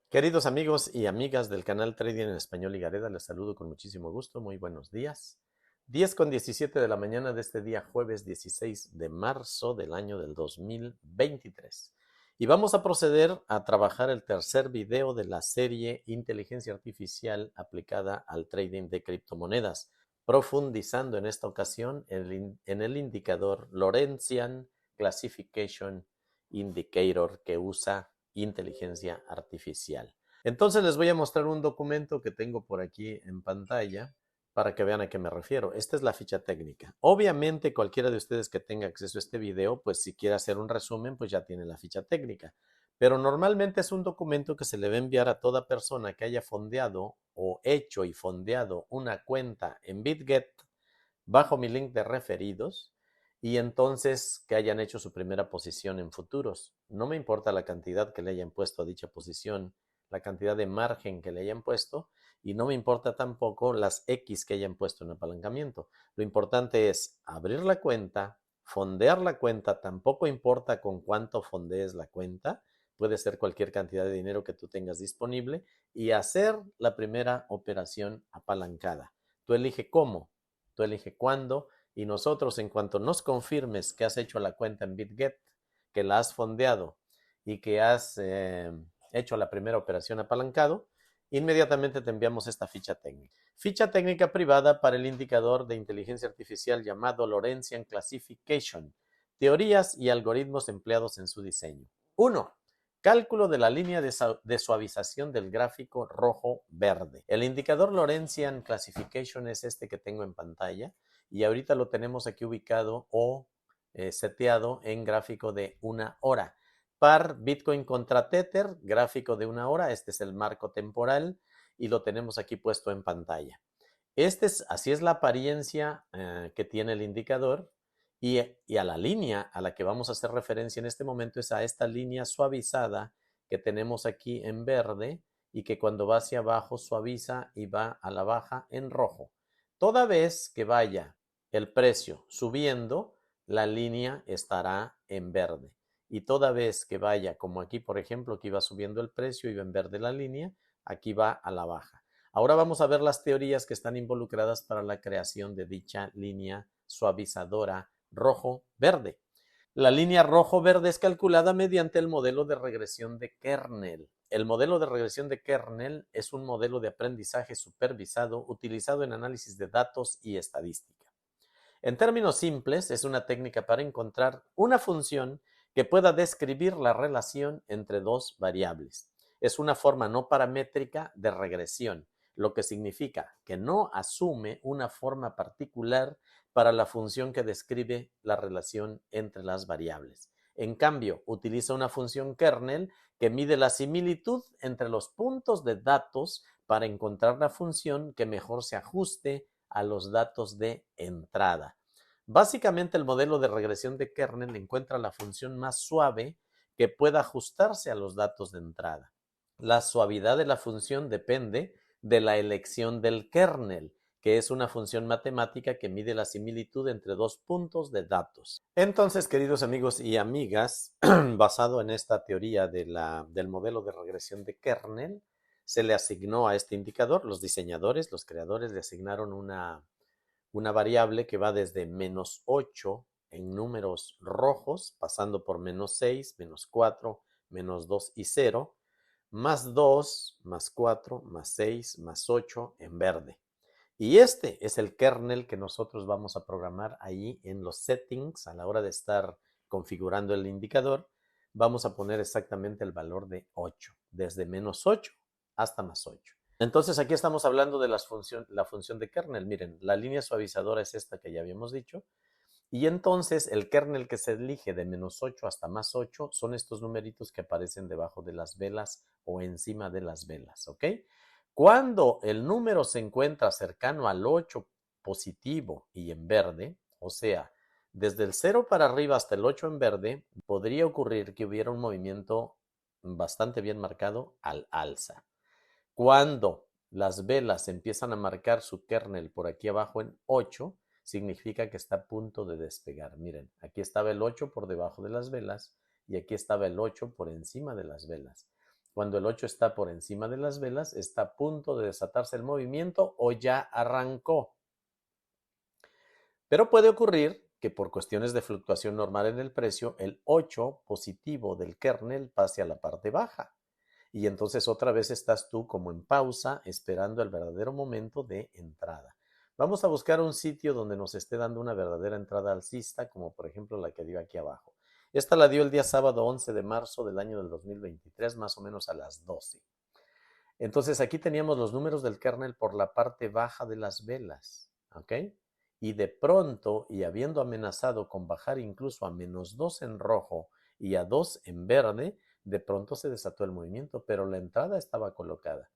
Queridos amigos y amigas del canal Trading en Español y Gareda, les saludo con muchísimo gusto. Muy buenos días. 10:17 de la mañana de este día, jueves 16 de marzo del año del 2023. Y vamos a proceder a trabajar el tercer video de la serie Inteligencia Artificial aplicada al trading de criptomonedas, profundizando en esta ocasión en el indicador Lorentzian Classification Indicator que usa inteligencia artificial. Entonces les voy a mostrar un documento que tengo por aquí en pantalla para que vean a qué me refiero. Esta es la ficha técnica. Obviamente cualquiera de ustedes que tenga acceso a este video, pues si quiere hacer un resumen, pues ya tiene la ficha técnica. Pero normalmente es un documento que se le va a enviar a toda persona que haya fondeado o hecho y fondeado una cuenta en BitGet bajo mi link de referidos y entonces que hayan hecho su primera posición en futuros. No me importa la cantidad que le hayan puesto a dicha posición, la cantidad de margen que le hayan puesto y no me importa tampoco las X que hayan puesto en apalancamiento. Lo importante es abrir la cuenta, fondear la cuenta, tampoco importa con cuánto fondees la cuenta, puede ser cualquier cantidad de dinero que tú tengas disponible y hacer la primera operación apalancada. Tú elige cómo. Tú elige cuándo y nosotros en cuanto nos confirmes que has hecho la cuenta en BitGet, que la has fondeado y que has hecho la primera operación apalancado, inmediatamente te enviamos esta ficha técnica. Ficha técnica privada para el indicador de inteligencia artificial llamado Lorentzian Classification, teorías y algoritmos empleados en su diseño. 1. Cálculo de la línea de suavización del gráfico rojo-verde. El indicador Lorentzian Classification es este que tengo en pantalla y ahorita lo tenemos aquí ubicado o seteado en gráfico de 1 hora. Par Bitcoin contra Tether, gráfico de 1 hora. Este es el marco temporal y lo tenemos aquí puesto en pantalla. Así es la apariencia que tiene el indicador y a la línea a la que vamos a hacer referencia en este momento es a esta línea suavizada que tenemos aquí en verde y que cuando va hacia abajo suaviza y va a la baja en rojo. Toda vez que vaya el precio subiendo, la línea estará en verde. Y toda vez que vaya, como aquí por ejemplo, que iba subiendo el precio, iba en verde la línea, aquí va a la baja. Ahora vamos a ver las teorías que están involucradas para la creación de dicha línea suavizadora rojo-verde. La línea rojo-verde es calculada mediante el modelo de regresión de kernel. El modelo de regresión de kernel es un modelo de aprendizaje supervisado utilizado en análisis de datos y estadística. En términos simples, es una técnica para encontrar una función que pueda describir la relación entre dos variables. Es una forma no paramétrica de regresión, lo que significa que no asume una forma particular para la función que describe la relación entre las variables. En cambio, utiliza una función kernel que mide la similitud entre los puntos de datos para encontrar la función que mejor se ajuste a los datos de entrada. Básicamente, el modelo de regresión de kernel encuentra la función más suave que pueda ajustarse a los datos de entrada. La suavidad de la función depende de la elección del kernel, que es una función matemática que mide la similitud entre dos puntos de datos. Entonces, queridos amigos y amigas, basado en esta teoría del modelo de regresión de kernel, se le asignó a este indicador, los diseñadores, los creadores le asignaron una variable que va desde -8 en números rojos, pasando por -6, -4, -2 y 0, +2, +4, +6, +8 en verde. Y este es el kernel que nosotros vamos a programar ahí en los settings a la hora de estar configurando el indicador. Vamos a poner exactamente el valor de 8, desde -8 hasta +8. Entonces aquí estamos hablando de la función de kernel. Miren, la línea suavizadora es esta que ya habíamos dicho. Y entonces el kernel que se elige de -8 hasta +8 son estos numeritos que aparecen debajo de las velas o encima de las velas, ¿ok? Cuando el número se encuentra cercano al 8 positivo y en verde, o sea, desde el 0 para arriba hasta el 8 en verde, podría ocurrir que hubiera un movimiento bastante bien marcado al alza. Cuando las velas empiezan a marcar su kernel por aquí abajo en 8, significa que está a punto de despegar. Miren, aquí estaba el 8 por debajo de las velas y aquí estaba el 8 por encima de las velas. Cuando el 8 está por encima de las velas, está a punto de desatarse el movimiento o ya arrancó. Pero puede ocurrir que por cuestiones de fluctuación normal en el precio, el 8 positivo del kernel pase a la parte baja. Y entonces otra vez estás tú como en pausa, esperando el verdadero momento de entrada. Vamos a buscar un sitio donde nos esté dando una verdadera entrada alcista, como por ejemplo la que dio aquí abajo. Esta la dio el día sábado 11 de marzo del año del 2023, más o menos a las 12. Entonces aquí teníamos los números del kernel por la parte baja de las velas, ¿ok? Y de pronto, y habiendo amenazado con bajar incluso a -2 en rojo y a 2 en verde, de pronto se desató el movimiento, pero la entrada estaba colocada.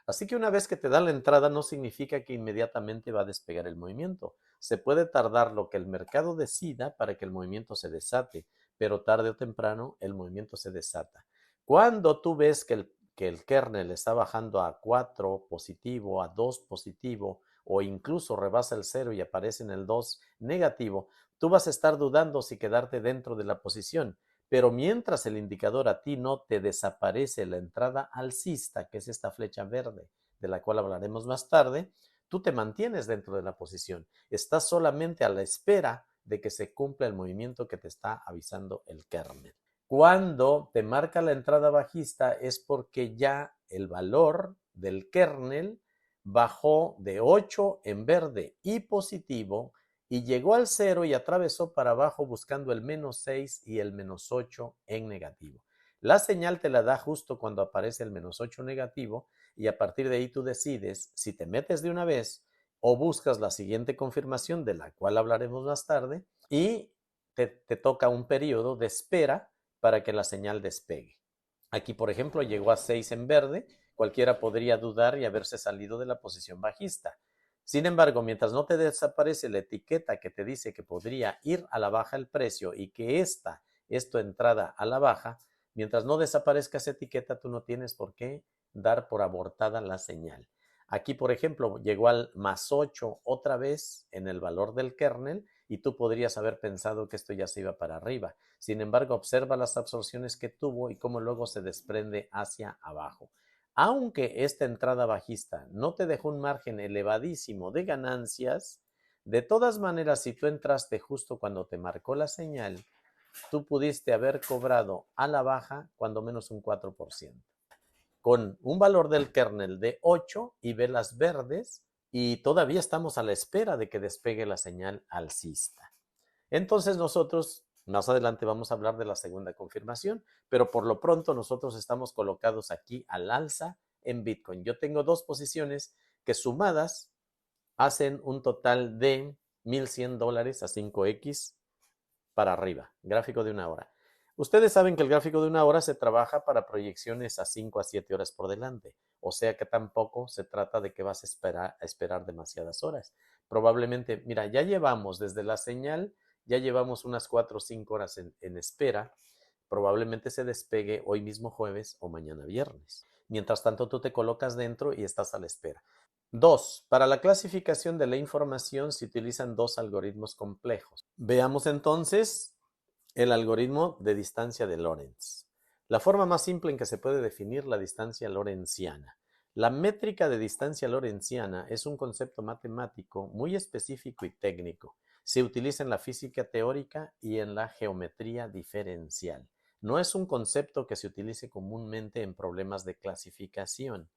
Así que una vez que te da la entrada no significa que inmediatamente va a despegar el movimiento. Se puede tardar lo que el mercado decida para que el movimiento se desate, pero tarde o temprano el movimiento se desata. Cuando tú ves que el kernel está bajando a 4 positivo, a 2 positivo, o incluso rebasa el 0 y aparece en el 2 negativo, tú vas a estar dudando si quedarte dentro de la posición. Pero mientras el indicador a ti no te desaparece la entrada alcista, que es esta flecha verde, de la cual hablaremos más tarde, tú te mantienes dentro de la posición. Estás solamente a la espera de que se cumpla el movimiento que te está avisando el kernel. Cuando te marca la entrada bajista es porque ya el valor del kernel bajó de 8 en verde y positivo y llegó al 0 y atravesó para abajo buscando el -6 y el -8 en negativo. La señal te la da justo cuando aparece el -8 negativo y a partir de ahí tú decides si te metes de una vez o buscas la siguiente confirmación de la cual hablaremos más tarde y te toca un periodo de espera para que la señal despegue. Aquí, por ejemplo, llegó a 6 en verde, cualquiera podría dudar y haberse salido de la posición bajista. Sin embargo, mientras no te desaparece la etiqueta que te dice que podría ir a la baja el precio y que esta es tu entrada a la baja, mientras no desaparezca esa etiqueta, tú no tienes por qué dar por abortada la señal. Aquí, por ejemplo, llegó al +8 otra vez en el valor del kernel y tú podrías haber pensado que esto ya se iba para arriba. Sin embargo, observa las absorciones que tuvo y cómo luego se desprende hacia abajo. Aunque esta entrada bajista no te dejó un margen elevadísimo de ganancias, de todas maneras, si tú entraste justo cuando te marcó la señal, tú pudiste haber cobrado a la baja cuando menos un 4%, con un valor del kernel de 8 y velas verdes, y todavía estamos a la espera de que despegue la señal alcista. Entonces nosotros, más adelante vamos a hablar de la segunda confirmación, pero por lo pronto nosotros estamos colocados aquí al alza en Bitcoin. Yo tengo dos posiciones que sumadas hacen un total de $1,100 a 5X para arriba, gráfico de una hora. Ustedes saben que el gráfico de una hora se trabaja para proyecciones a 5 a 7 horas por delante, o sea que tampoco se trata de que vas a esperar demasiadas horas. Probablemente, mira, ya llevamos desde la señal, ya llevamos unas 4 o 5 horas en espera, probablemente se despegue hoy mismo jueves o mañana viernes. Mientras tanto, tú te colocas dentro y estás a la espera. 2. Para la clasificación de la información se utilizan dos algoritmos complejos. Veamos entonces el algoritmo de distancia de Lorentz. La forma más simple en que se puede definir la distancia lorentziana. La métrica de distancia lorentziana es un concepto matemático muy específico y técnico. Se utiliza en la física teórica y en la geometría diferencial. No es un concepto que se utilice comúnmente en problemas de clasificación.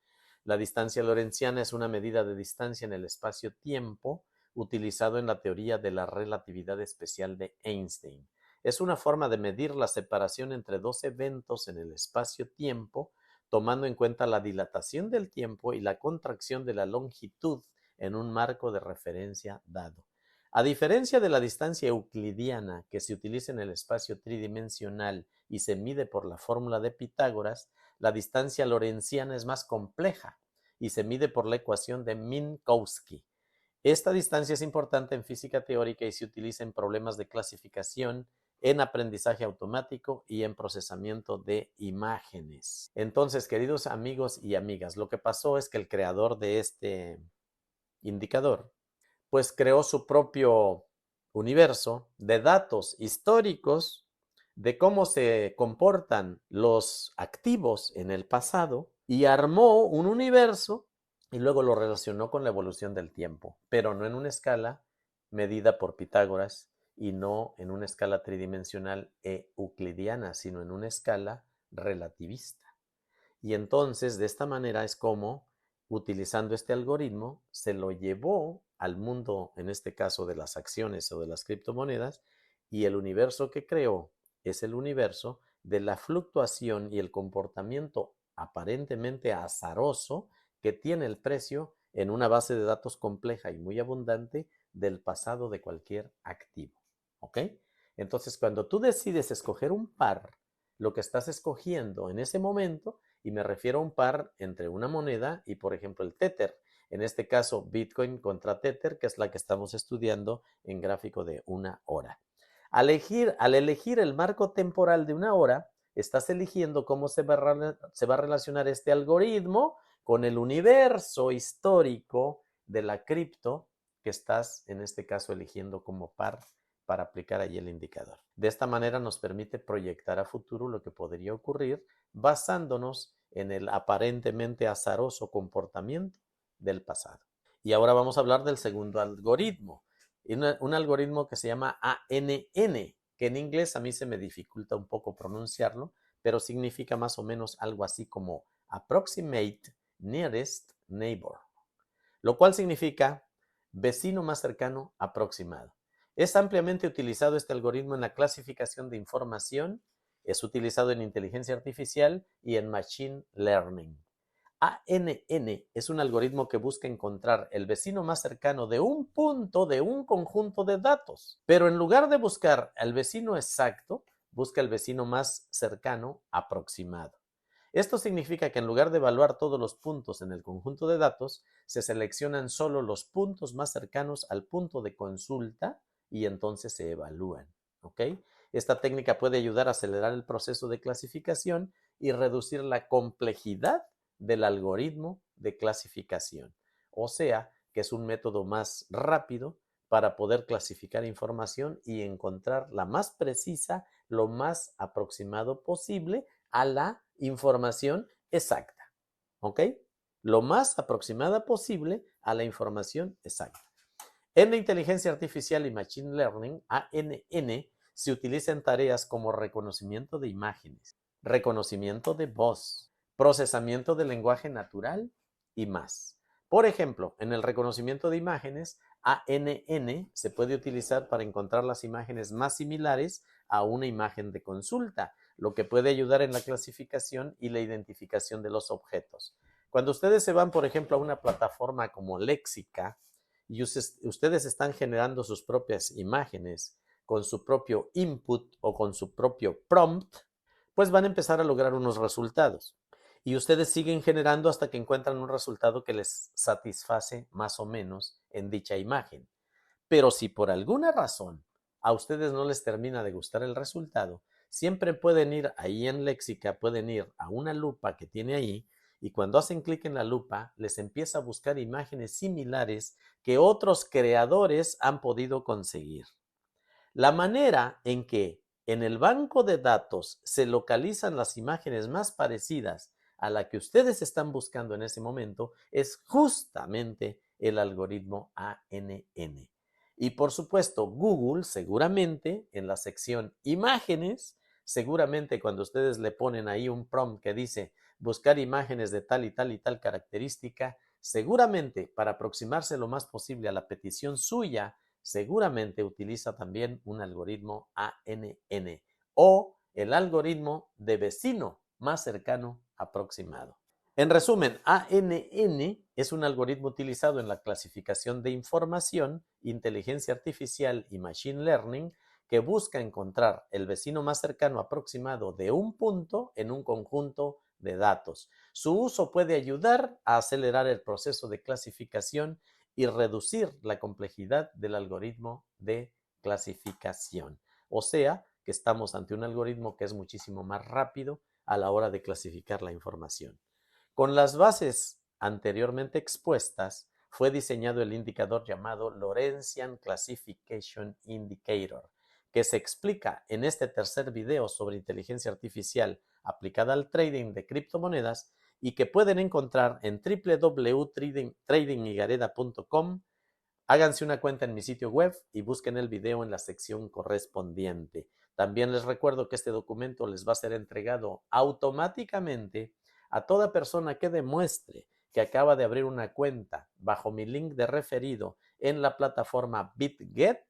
La distancia lorentziana es una medida de distancia en el espacio-tiempo utilizado en la teoría de la relatividad especial de Einstein. Es una forma de medir la separación entre dos eventos en el espacio-tiempo, tomando en cuenta la dilatación del tiempo y la contracción de la longitud en un marco de referencia dado. A diferencia de la distancia euclidiana que se utiliza en el espacio tridimensional y se mide por la fórmula de Pitágoras, la distancia lorentziana es más compleja y se mide por la ecuación de Minkowski. Esta distancia es importante en física teórica y se utiliza en problemas de clasificación, en aprendizaje automático y en procesamiento de imágenes. Entonces, queridos amigos y amigas, lo que pasó es que el creador de este indicador, pues creó su propio universo de datos históricos de cómo se comportan los activos en el pasado y armó un universo y luego lo relacionó con la evolución del tiempo, pero no en una escala medida por Pitágoras y no en una escala tridimensional e euclidiana, sino en una escala relativista. Y entonces, de esta manera es como, utilizando este algoritmo, se lo llevó al mundo, en este caso de las acciones o de las criptomonedas, y el universo que creó es el universo de la fluctuación y el comportamiento aparentemente azaroso que tiene el precio en una base de datos compleja y muy abundante del pasado de cualquier activo. ¿Ok? Entonces, cuando tú decides escoger un par, lo que estás escogiendo en ese momento, y me refiero a un par entre una moneda y, por ejemplo, el Tether. En este caso, Bitcoin contra Tether, que es la que estamos estudiando en gráfico de una hora. Al elegir el marco temporal de una hora, estás eligiendo cómo se va a relacionar este algoritmo con el universo histórico de la cripto que estás, en este caso, eligiendo como par para aplicar allí el indicador. De esta manera nos permite proyectar a futuro lo que podría ocurrir basándonos en el aparentemente azaroso comportamiento del pasado. Y ahora vamos a hablar del segundo algoritmo, un algoritmo que se llama ANN, que en inglés a mí se me dificulta un poco pronunciarlo, pero significa más o menos algo así como Approximate Nearest Neighbor, lo cual significa vecino más cercano aproximado. Es ampliamente utilizado este algoritmo en la clasificación de información, es utilizado en inteligencia artificial y en machine learning. ANN es un algoritmo que busca encontrar el vecino más cercano de un punto de un conjunto de datos, pero en lugar de buscar al vecino exacto, busca el vecino más cercano aproximado. Esto significa que en lugar de evaluar todos los puntos en el conjunto de datos, se seleccionan solo los puntos más cercanos al punto de consulta y entonces se evalúan. ¿Ok? Esta técnica puede ayudar a acelerar el proceso de clasificación y reducir la complejidad del algoritmo de clasificación. O sea, que es un método más rápido para poder clasificar información y encontrar la más precisa, lo más aproximado posible a la información exacta. ¿Ok? Lo más aproximada posible a la información exacta. En la inteligencia artificial y machine learning, ANN, se utiliza en tareas como reconocimiento de imágenes, reconocimiento de voz, procesamiento de lenguaje natural y más. Por ejemplo, en el reconocimiento de imágenes, ANN se puede utilizar para encontrar las imágenes más similares a una imagen de consulta, lo que puede ayudar en la clasificación y la identificación de los objetos. Cuando ustedes se van, por ejemplo, a una plataforma como Léxica y ustedes están generando sus propias imágenes con su propio input o con su propio prompt, pues van a empezar a lograr unos resultados. Y ustedes siguen generando hasta que encuentran un resultado que les satisface más o menos en dicha imagen. Pero si por alguna razón a ustedes no les termina de gustar el resultado, siempre pueden ir ahí en Léxica, pueden ir a una lupa que tiene ahí y cuando hacen clic en la lupa les empieza a buscar imágenes similares que otros creadores han podido conseguir. La manera en que en el banco de datos se localizan las imágenes más parecidas a la que ustedes están buscando en ese momento es justamente el algoritmo ANN. Y por supuesto, Google seguramente en la sección imágenes, seguramente cuando ustedes le ponen ahí un prompt que dice buscar imágenes de tal y tal y tal característica, seguramente para aproximarse lo más posible a la petición suya, seguramente utiliza también un algoritmo ANN o el algoritmo de vecino más cercano aproximado. En resumen, ANN es un algoritmo utilizado en la clasificación de información, inteligencia artificial y machine learning que busca encontrar el vecino más cercano aproximado de un punto en un conjunto de datos. Su uso puede ayudar a acelerar el proceso de clasificación y reducir la complejidad del algoritmo de clasificación. O sea, que estamos ante un algoritmo que es muchísimo más rápido a la hora de clasificar la información. Con las bases anteriormente expuestas, fue diseñado el indicador llamado Lorentzian Classification Indicator, que se explica en este tercer video sobre inteligencia artificial aplicada al trading de criptomonedas y que pueden encontrar en www.tradingigareda.com. Háganse una cuenta en mi sitio web y busquen el video en la sección correspondiente. También les recuerdo que este documento les va a ser entregado automáticamente a toda persona que demuestre que acaba de abrir una cuenta bajo mi link de referido en la plataforma BitGet,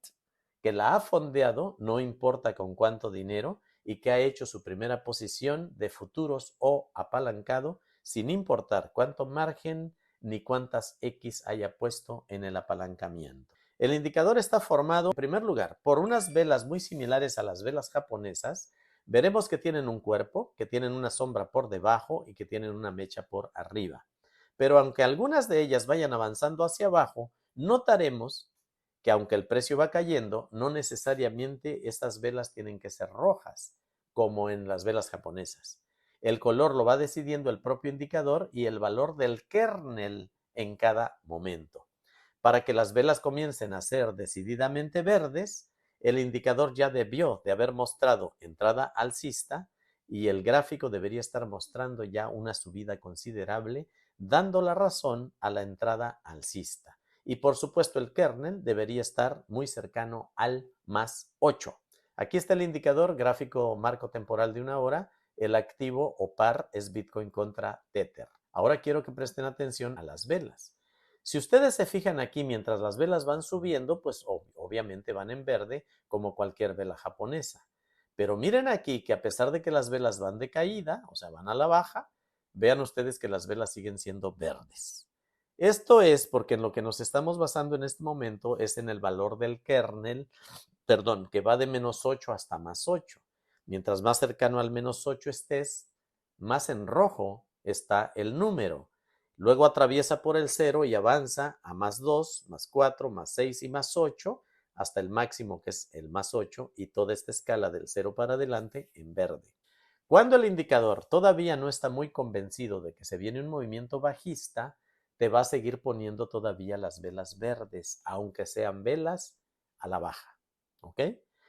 que la ha fondeado, no importa con cuánto dinero, y que ha hecho su primera posición de futuros o apalancado, sin importar cuánto margen ni cuántas X haya puesto en el apalancamiento. El indicador está formado, en primer lugar, por unas velas muy similares a las velas japonesas. Veremos que tienen un cuerpo, que tienen una sombra por debajo y que tienen una mecha por arriba. Pero aunque algunas de ellas vayan avanzando hacia abajo, notaremos que aunque el precio va cayendo, no necesariamente estas velas tienen que ser rojas, como en las velas japonesas. El color lo va decidiendo el propio indicador y el valor del kernel en cada momento. Para que las velas comiencen a ser decididamente verdes, el indicador ya debió de haber mostrado entrada alcista y el gráfico debería estar mostrando ya una subida considerable, dando la razón a la entrada alcista. Y por supuesto el kernel debería estar muy cercano al más 8. Aquí está el indicador gráfico marco temporal de una hora. El activo o par es Bitcoin contra Tether. Ahora quiero que presten atención a las velas. Si ustedes se fijan aquí, mientras las velas van subiendo, pues obviamente van en verde como cualquier vela japonesa. Pero miren aquí que a pesar de que las velas van de caída, o sea, van a la baja, vean ustedes que las velas siguen siendo verdes. Esto es porque en lo que nos estamos basando en este momento es en el valor del kernel, que va de menos 8 hasta más 8. Mientras más cercano al menos 8 estés, más en rojo está el número. Luego atraviesa por el 0 y avanza a más 2, más 4, más 6 y más 8, hasta el máximo que es el más 8 y toda esta escala del 0 para adelante en verde. Cuando el indicador todavía no está muy convencido de que se viene un movimiento bajista, te va a seguir poniendo todavía las velas verdes, aunque sean velas a la baja. ¿Ok?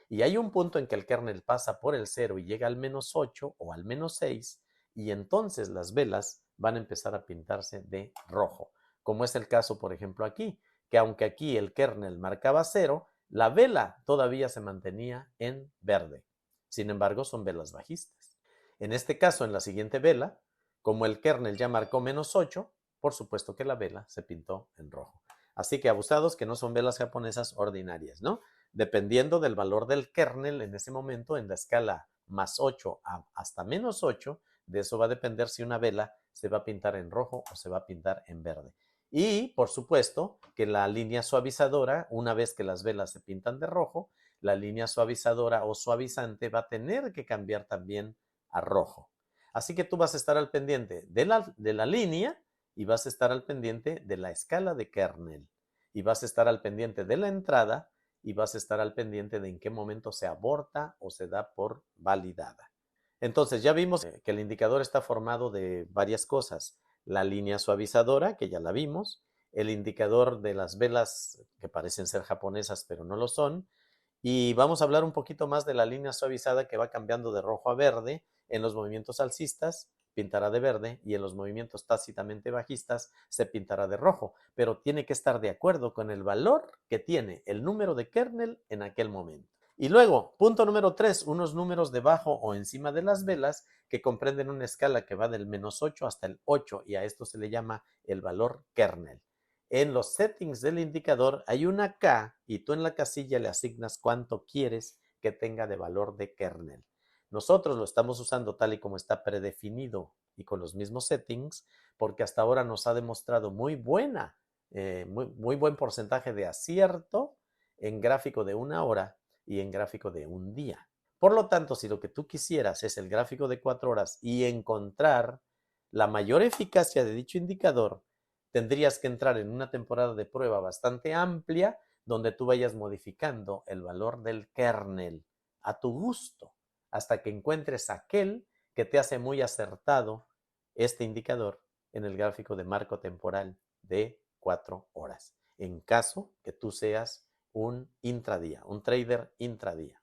Y hay un punto en que el kernel pasa por el 0 y llega al menos 8 o al menos 6, y entonces las velas van a empezar a pintarse de rojo, como es el caso, por ejemplo, aquí, que aunque aquí el kernel marcaba 0, la vela todavía se mantenía en verde. Sin embargo, son velas bajistas. En este caso, en la siguiente vela, como el kernel ya marcó menos 8, por supuesto que la vela se pintó en rojo. Así que abusados que no son velas japonesas ordinarias, ¿no? Dependiendo del valor del kernel en ese momento, en la escala más 8 hasta menos 8, de eso va a depender si una vela se va a pintar en rojo o se va a pintar en verde. Y, por supuesto, que la línea suavizadora, una vez que las velas se pintan de rojo, la línea suavizadora o suavizante va a tener que cambiar también a rojo. Así que tú vas a estar al pendiente de la línea y vas a estar al pendiente de la escala de kernel y vas a estar al pendiente de la entrada y vas a estar al pendiente de en qué momento se aborta o se da por validada. Entonces ya vimos que el indicador está formado de varias cosas. La línea suavizadora, que ya la vimos, el indicador de las velas que parecen ser japonesas pero no lo son, y vamos a hablar un poquito más de la línea suavizada que va cambiando de rojo a verde. En los movimientos alcistas pintará de verde y en los movimientos tácitamente bajistas se pintará de rojo, pero tiene que estar de acuerdo con el valor que tiene el número de kernel en aquel momento. Y luego, punto número 3, unos números debajo o encima de las velas que comprenden una escala que va del menos 8 hasta el 8 y a esto se le llama el valor kernel. En los settings del indicador hay una K y tú en la casilla le asignas cuánto quieres que tenga de valor de kernel. Nosotros lo estamos usando tal y como está predefinido y con los mismos settings porque hasta ahora nos ha demostrado muy buen porcentaje de acierto en gráfico de una hora y en gráfico de un día. Por lo tanto, si lo que tú quisieras es el gráfico de 4 horas y encontrar la mayor eficacia de dicho indicador, tendrías que entrar en una temporada de prueba bastante amplia donde tú vayas modificando el valor del kernel a tu gusto hasta que encuentres aquel que te hace muy acertado este indicador en el gráfico de marco temporal de 4 horas, en caso que tú seas un intradía, un trader intradía.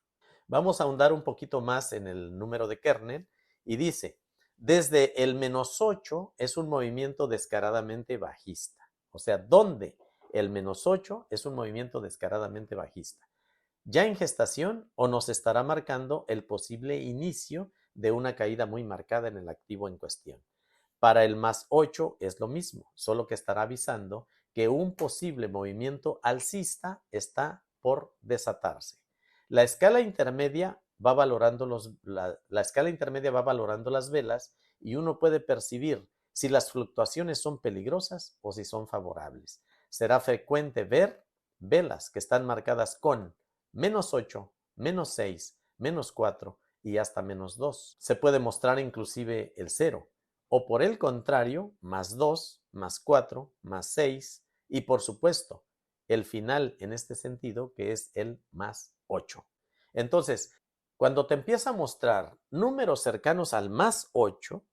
Vamos a ahondar un poquito más en el número de kernel y dice, desde el -8 es un movimiento descaradamente bajista. O sea, ¿dónde? El -8 es un movimiento descaradamente bajista. Ya en gestación o nos estará marcando el posible inicio de una caída muy marcada en el activo en cuestión. Para el +8 es lo mismo, solo que estará avisando que un posible movimiento alcista está por desatarse. La escala intermedia va valorando la escala intermedia va valorando las velas y uno puede percibir si las fluctuaciones son peligrosas o si son favorables. Será frecuente ver velas que están marcadas con -8, -6, -4 y hasta -2. Se puede mostrar inclusive el 0. O por el contrario, +2, +4, +6 y por supuesto el final en este sentido que es el +8. Entonces, cuando te empieza a mostrar números cercanos al +8,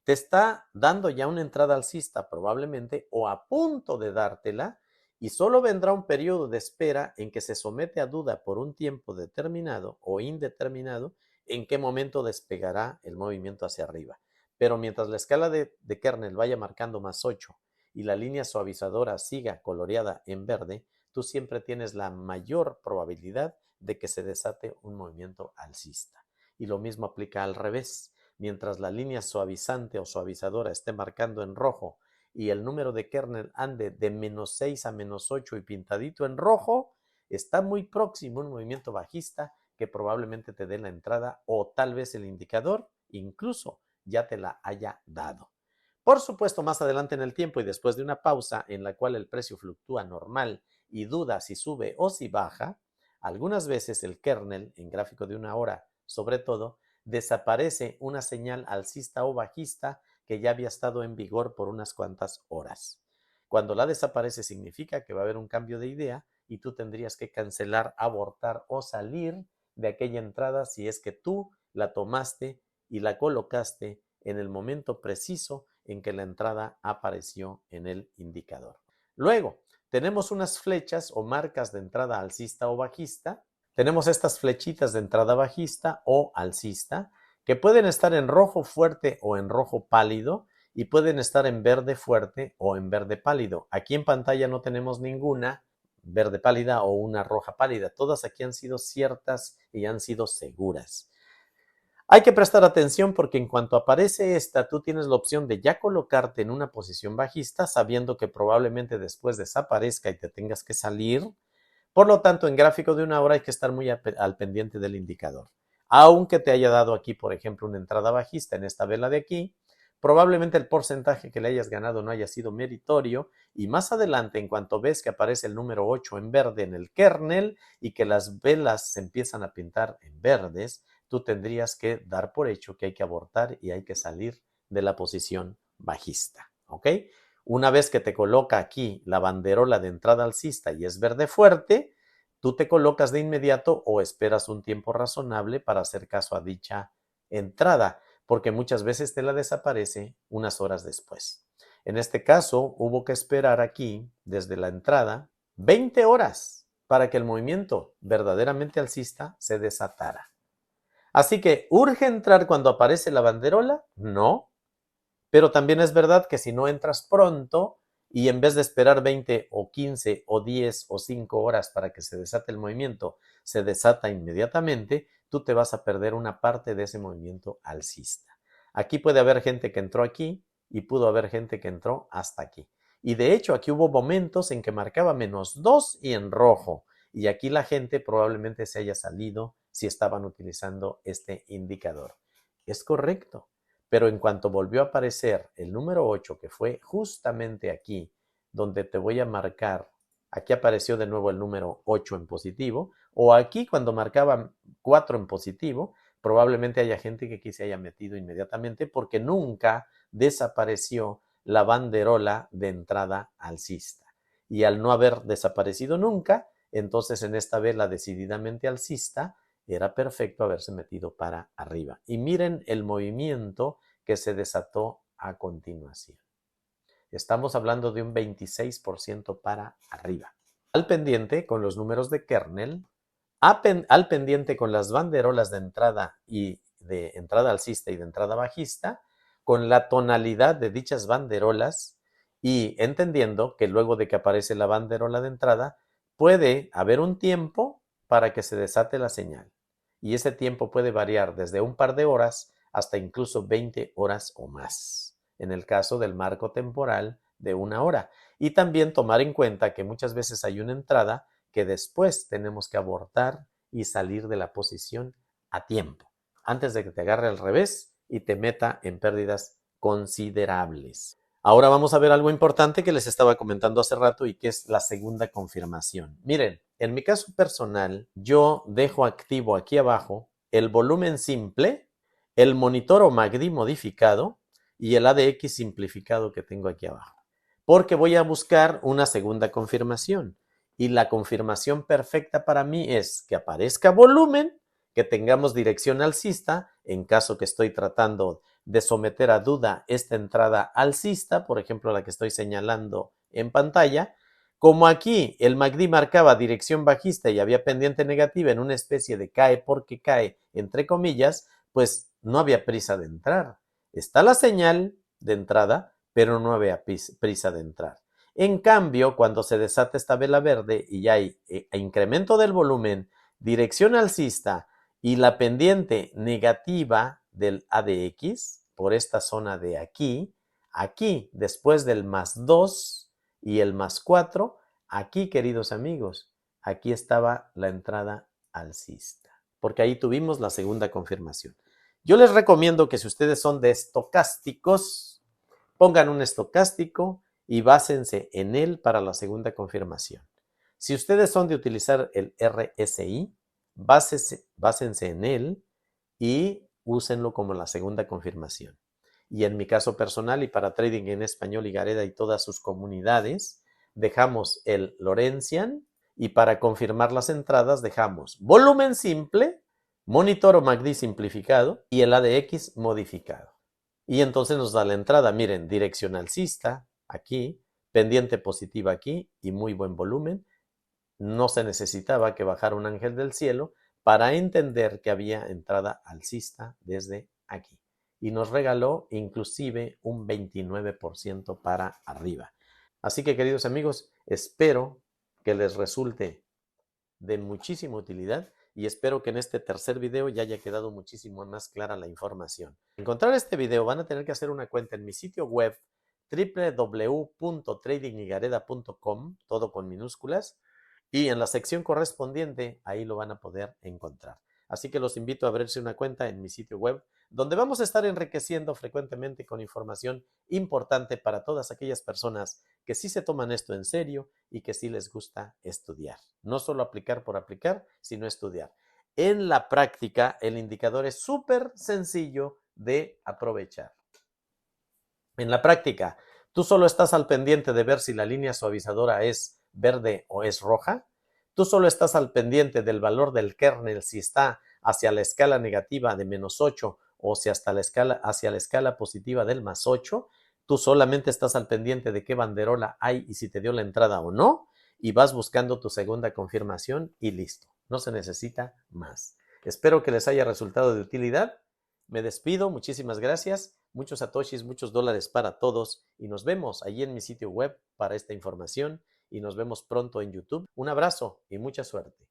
te está dando ya una entrada alcista probablemente o a punto de dártela y solo vendrá un periodo de espera en que se somete a duda por un tiempo determinado o indeterminado en qué momento despegará el movimiento hacia arriba. Pero mientras la escala de kernel vaya marcando +8 y la línea suavizadora siga coloreada en verde, tú siempre tienes la mayor probabilidad de que se desate un movimiento alcista. Y lo mismo aplica al revés. Mientras la línea suavizante o suavizadora esté marcando en rojo y el número de kernel ande de -6 a -8 y pintadito en rojo, está muy próximo un movimiento bajista que probablemente te dé la entrada o tal vez el indicador incluso ya te la haya dado. Por supuesto, más adelante en el tiempo y después de una pausa en la cual el precio fluctúa normal y duda si sube o si baja, algunas veces el kernel, en gráfico de una hora sobre todo, desaparece una señal alcista o bajista que ya había estado en vigor por unas cuantas horas. Cuando la desaparece significa que va a haber un cambio de idea y tú tendrías que cancelar, abortar o salir de aquella entrada si es que tú la tomaste y la colocaste en el momento preciso en que la entrada apareció en el indicador. Luego, tenemos unas flechas o marcas de entrada alcista o bajista. Tenemos estas flechitas de entrada bajista o alcista que pueden estar en rojo fuerte o en rojo pálido y pueden estar en verde fuerte o en verde pálido. Aquí en pantalla no tenemos ninguna verde pálida o una roja pálida. Todas aquí han sido ciertas y han sido seguras. Hay que prestar atención porque en cuanto aparece esta, tú tienes la opción de ya colocarte en una posición bajista sabiendo que probablemente después desaparezca y te tengas que salir. Por lo tanto, en gráfico de una hora hay que estar muy al pendiente del indicador. Aunque te haya dado aquí, por ejemplo, una entrada bajista en esta vela de aquí, probablemente el porcentaje que le hayas ganado no haya sido meritorio y más adelante, en cuanto ves que aparece el número 8 en verde en el kernel y que las velas se empiezan a pintar en verdes, tú tendrías que dar por hecho que hay que abortar y hay que salir de la posición bajista. ¿Ok? Una vez que te coloca aquí la banderola de entrada alcista y es verde fuerte, tú te colocas de inmediato o esperas un tiempo razonable para hacer caso a dicha entrada, porque muchas veces te la desaparece unas horas después. En este caso, hubo que esperar aquí, desde la entrada, 20 horas para que el movimiento verdaderamente alcista se desatara. Así que, ¿urge entrar cuando aparece la banderola? No, pero también es verdad que si no entras pronto y en vez de esperar 20 o 15 o 10 o 5 horas para que se desate el movimiento, se desata inmediatamente, tú te vas a perder una parte de ese movimiento alcista. Aquí puede haber gente que entró aquí y pudo haber gente que entró hasta aquí. Y de hecho aquí hubo momentos en que marcaba -2 y en rojo. Y aquí la gente probablemente se haya salido si estaban utilizando este indicador. Es correcto. Pero en cuanto volvió a aparecer el número 8, que fue justamente aquí, donde te voy a marcar, aquí apareció de nuevo el número 8 en positivo, o aquí cuando marcaba 4 en positivo, probablemente haya gente que aquí se haya metido inmediatamente porque nunca desapareció la banderola de entrada alcista. Y al no haber desaparecido nunca, entonces en esta vela decididamente alcista, era perfecto haberse metido para arriba. Y miren el movimiento que se desató a continuación. Estamos hablando de un 26% para arriba. Al pendiente con los números de kernel, al pendiente con las banderolas de entrada y de entrada alcista y de entrada bajista, con la tonalidad de dichas banderolas y entendiendo que luego de que aparece la banderola de entrada, puede haber un tiempo para que se desate la señal. Y ese tiempo puede variar desde un par de horas hasta incluso 20 horas o más, en el caso del marco temporal de una hora. Y también tomar en cuenta que muchas veces hay una entrada que después tenemos que abortar y salir de la posición a tiempo, antes de que te agarre al revés y te meta en pérdidas considerables. Ahora vamos a ver algo importante que les estaba comentando hace rato y que es la segunda confirmación. Miren, en mi caso personal, yo dejo activo aquí abajo el volumen simple, el monitor o MACD modificado y el ADX simplificado que tengo aquí abajo, porque voy a buscar una segunda confirmación. Y la confirmación perfecta para mí es que aparezca volumen, que tengamos dirección alcista, en caso que estoy tratando de someter a duda esta entrada alcista, por ejemplo la que estoy señalando en pantalla. Como aquí el MACD marcaba dirección bajista y había pendiente negativa en una especie de cae porque cae, entre comillas, pues no había prisa de entrar. Está la señal de entrada, pero no había prisa de entrar. En cambio, cuando se desata esta vela verde y hay incremento del volumen, dirección alcista y la pendiente negativa del ADX por esta zona de aquí, después del más 2 y el más 4, aquí, queridos amigos, aquí estaba la entrada alcista, porque ahí tuvimos la segunda confirmación. Yo les recomiendo que si ustedes son de estocásticos, pongan un estocástico y básense en él para la segunda confirmación. Si ustedes son de utilizar el RSI, básense en él y úsenlo como la segunda confirmación. Y en mi caso personal y para Trading en Español y Gareda y todas sus comunidades, dejamos el Lorentzian y para confirmar las entradas dejamos volumen simple, monitor o MACD simplificado y el ADX modificado. Y entonces nos da la entrada, miren, dirección alcista aquí, pendiente positiva aquí y muy buen volumen. No se necesitaba que bajara un ángel del cielo para entender que había entrada alcista desde aquí. Y nos regaló inclusive un 29% para arriba. Así que, queridos amigos, espero que les resulte de muchísima utilidad y espero que en este tercer video ya haya quedado muchísimo más clara la información. Para encontrar este video van a tener que hacer una cuenta en mi sitio web www.tradingigareda.com, todo con minúsculas, y en la sección correspondiente ahí lo van a poder encontrar. Así que los invito a abrirse una cuenta en mi sitio web, donde vamos a estar enriqueciendo frecuentemente con información importante para todas aquellas personas que sí se toman esto en serio y que sí les gusta estudiar. No solo aplicar por aplicar, sino estudiar. En la práctica, el indicador es súper sencillo de aprovechar. En la práctica, tú solo estás al pendiente de ver si la línea suavizadora es verde o es roja. Tú solo estás al pendiente del valor del kernel si está hacia la escala negativa de -8 o si hacia la escala positiva del +8. Tú solamente estás al pendiente de qué banderola hay y si te dio la entrada o no. Y vas buscando tu segunda confirmación y listo. No se necesita más. Espero que les haya resultado de utilidad. Me despido, muchísimas gracias, muchos satoshis, muchos dólares para todos y nos vemos allí en mi sitio web para esta información y nos vemos pronto en YouTube. Un abrazo y mucha suerte.